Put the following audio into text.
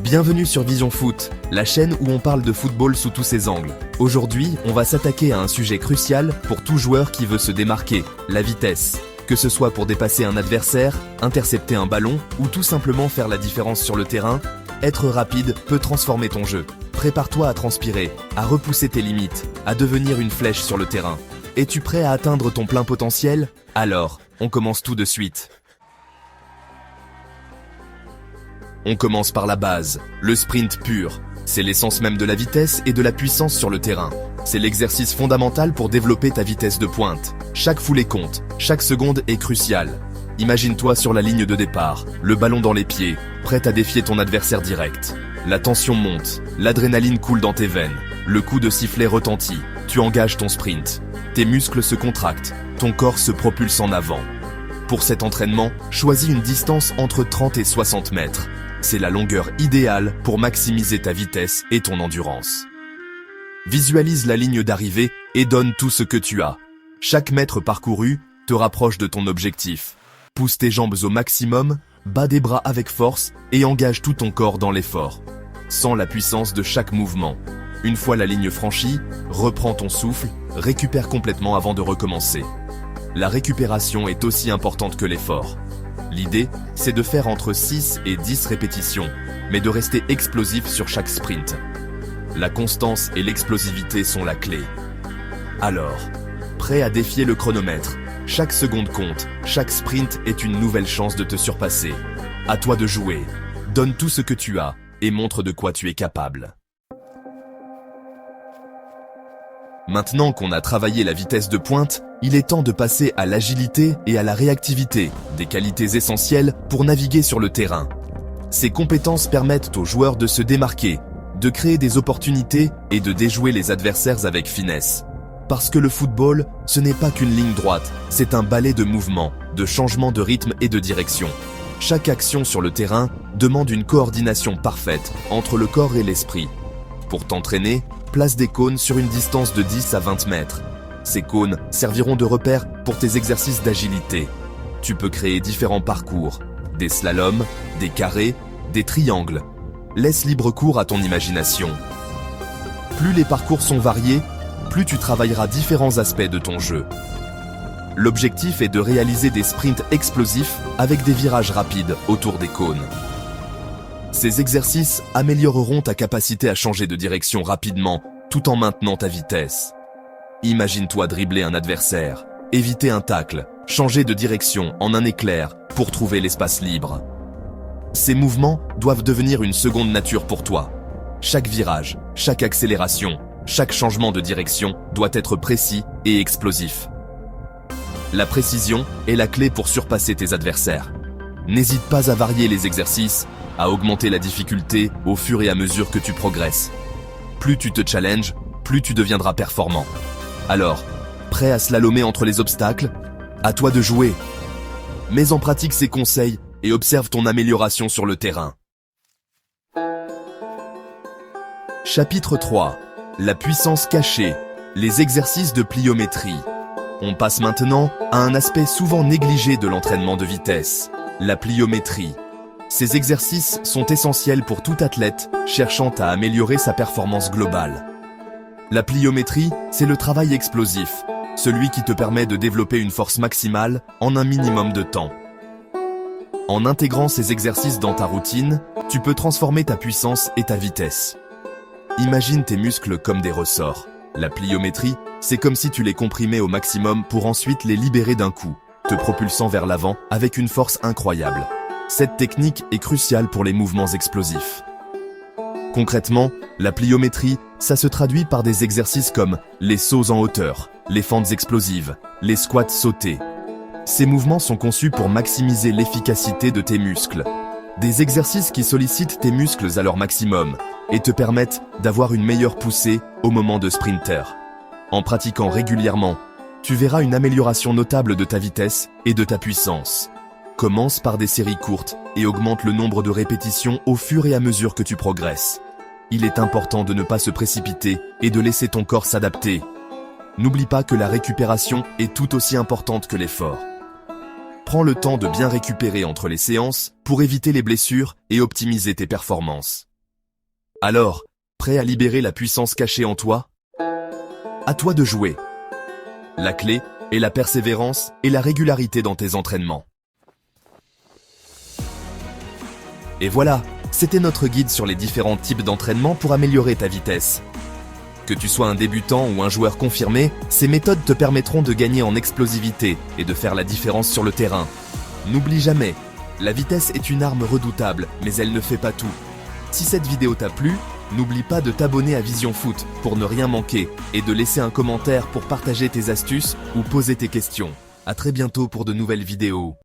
Bienvenue sur Vision Foot, la chaîne où on parle de football sous tous ses angles. Aujourd'hui, on va s'attaquer à un sujet crucial pour tout joueur qui veut se démarquer, la vitesse. Que ce soit pour dépasser un adversaire, intercepter un ballon ou tout simplement faire la différence sur le terrain, être rapide peut transformer ton jeu. Prépare-toi à transpirer, à repousser tes limites, à devenir une flèche sur le terrain. Es-tu prêt à atteindre ton plein potentiel? Alors, on commence tout de suite. On commence par la base, le sprint pur. C'est l'essence même de la vitesse et de la puissance sur le terrain. C'est l'exercice fondamental pour développer ta vitesse de pointe. Chaque foulée compte, chaque seconde est cruciale. Imagine-toi sur la ligne de départ, le ballon dans les pieds, prêt à défier ton adversaire direct. La tension monte, l'adrénaline coule dans tes veines, le coup de sifflet retentit, tu engages ton sprint. Tes muscles se contractent, ton corps se propulse en avant. Pour cet entraînement, choisis une distance entre 30 et 60 mètres. C'est la longueur idéale pour maximiser ta vitesse et ton endurance. Visualise la ligne d'arrivée et donne tout ce que tu as. Chaque mètre parcouru te rapproche de ton objectif. Pousse tes jambes au maximum, bats des bras avec force et engage tout ton corps dans l'effort. Sens la puissance de chaque mouvement. Une fois la ligne franchie, reprends ton souffle, récupère complètement avant de recommencer. La récupération est aussi importante que l'effort. L'idée, c'est de faire entre 6 et 10 répétitions, mais de rester explosif sur chaque sprint. La constance et l'explosivité sont la clé. Alors, prêt à défier le chronomètre? Chaque seconde compte, chaque sprint est une nouvelle chance de te surpasser. À toi de jouer. Donne tout ce que tu as et montre de quoi tu es capable. Maintenant qu'on a travaillé la vitesse de pointe, il est temps de passer à l'agilité et à la réactivité, des qualités essentielles pour naviguer sur le terrain. Ces compétences permettent aux joueurs de se démarquer, de créer des opportunités et de déjouer les adversaires avec finesse. Parce que le football, ce n'est pas qu'une ligne droite, c'est un ballet de mouvements, de changements de rythme et de direction. Chaque action sur le terrain demande une coordination parfaite entre le corps et l'esprit. Pour t'entraîner, place des cônes sur une distance de 10 à 20 mètres. Ces cônes serviront de repère pour tes exercices d'agilité. Tu peux créer différents parcours, des slaloms, des carrés, des triangles. Laisse libre cours à ton imagination. Plus les parcours sont variés, plus tu travailleras différents aspects de ton jeu. L'objectif est de réaliser des sprints explosifs avec des virages rapides autour des cônes. Ces exercices amélioreront ta capacité à changer de direction rapidement tout en maintenant ta vitesse. Imagine-toi dribbler un adversaire, éviter un tacle, changer de direction en un éclair pour trouver l'espace libre. Ces mouvements doivent devenir une seconde nature pour toi. Chaque virage, chaque accélération, chaque changement de direction doit être précis et explosif. La précision est la clé pour surpasser tes adversaires. N'hésite pas à varier les exercices, à augmenter la difficulté au fur et à mesure que tu progresses. Plus tu te challenges, plus tu deviendras performant. Alors, prêt à slalomer entre les obstacles? À toi de jouer. Mets en pratique ces conseils et observe ton amélioration sur le terrain. Chapitre 3. La puissance cachée. Les exercices de pliométrie. On passe maintenant à un aspect souvent négligé de l'entraînement de vitesse, la pliométrie. Ces exercices sont essentiels pour tout athlète cherchant à améliorer sa performance globale. La pliométrie, c'est le travail explosif, celui qui te permet de développer une force maximale en un minimum de temps. En intégrant ces exercices dans ta routine, tu peux transformer ta puissance et ta vitesse. Imagine tes muscles comme des ressorts. La pliométrie, c'est comme si tu les comprimais au maximum pour ensuite les libérer d'un coup, te propulsant vers l'avant avec une force incroyable. Cette technique est cruciale pour les mouvements explosifs. Concrètement, la pliométrie, ça se traduit par des exercices comme les sauts en hauteur, les fentes explosives, les squats sautés. Ces mouvements sont conçus pour maximiser l'efficacité de tes muscles. Des exercices qui sollicitent tes muscles à leur maximum et te permettent d'avoir une meilleure poussée au moment de sprinter. En pratiquant régulièrement, tu verras une amélioration notable de ta vitesse et de ta puissance. Commence par des séries courtes et augmente le nombre de répétitions au fur et à mesure que tu progresses. Il est important de ne pas se précipiter et de laisser ton corps s'adapter. N'oublie pas que la récupération est tout aussi importante que l'effort. Prends le temps de bien récupérer entre les séances pour éviter les blessures et optimiser tes performances. Alors, prêt à libérer la puissance cachée en toi? À toi de jouer. La clé est la persévérance et la régularité dans tes entraînements. Et voilà, c'était notre guide sur les différents types d'entraînement pour améliorer ta vitesse. Que tu sois un débutant ou un joueur confirmé, ces méthodes te permettront de gagner en explosivité et de faire la différence sur le terrain. N'oublie jamais, la vitesse est une arme redoutable, mais elle ne fait pas tout. Si cette vidéo t'a plu, n'oublie pas de t'abonner à Vision Foot pour ne rien manquer et de laisser un commentaire pour partager tes astuces ou poser tes questions. À très bientôt pour de nouvelles vidéos.